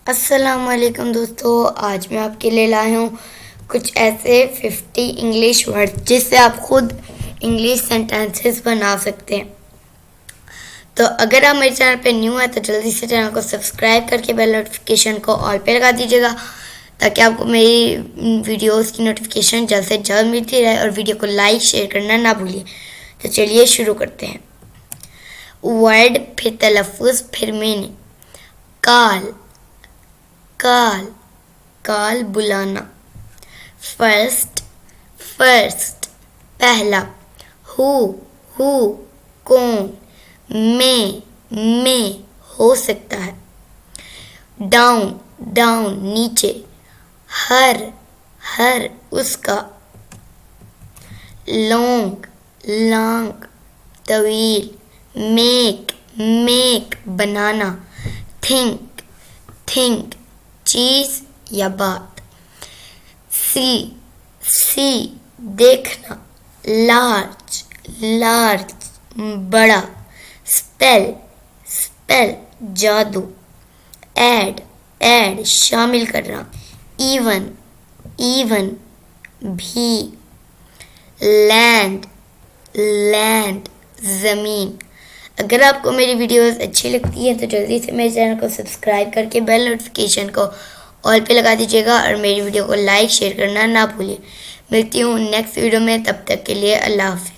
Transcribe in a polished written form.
अस्सलामुअलैकुम दोस्तों, आज मैं आपके लिए लाया हूँ कुछ ऐसे 50 इंग्लिश वर्ड जिससे आप खुद इंग्लिश सेंटेंसेस बना सकते हैं। तो अगर आप मेरे चैनल पे न्यू है तो जल्दी से चैनल को सब्सक्राइब करके बेल नोटिफिकेशन को ऑल पे लगा दीजिएगा ताकि आपको मेरी वीडियोस की नोटिफिकेशन जल्द से जल्द मिलती रहे और वीडियो को लाइक शेयर करना ना भूलिए। तो चलिए शुरू करते हैं। वर्ड फिर तलफ़ुज़ फिर मीनिंग। काल काल काल बुलाना। फर्स्ट फर्स्ट पहला। हु कौन। में हो सकता है। डाउन डाउन नीचे। हर उसका। लॉन्ग लॉन्ग तवील। मेक बनाना। थिंक चीज या बात। सी देखना। लार्ज बड़ा। स्पेल जादू। ऐड शामिल करना। इवन भी। लैंड ज़मीन। अगर आपको मेरी वीडियोस अच्छी लगती है तो जल्दी से मेरे चैनल को सब्सक्राइब करके बेल नोटिफिकेशन को ऑल पे लगा दीजिएगा और मेरी वीडियो को लाइक शेयर करना ना भूलिए। मिलती हूँ नेक्स्ट वीडियो में, तब तक के लिए अल्लाह हाफ़िज़।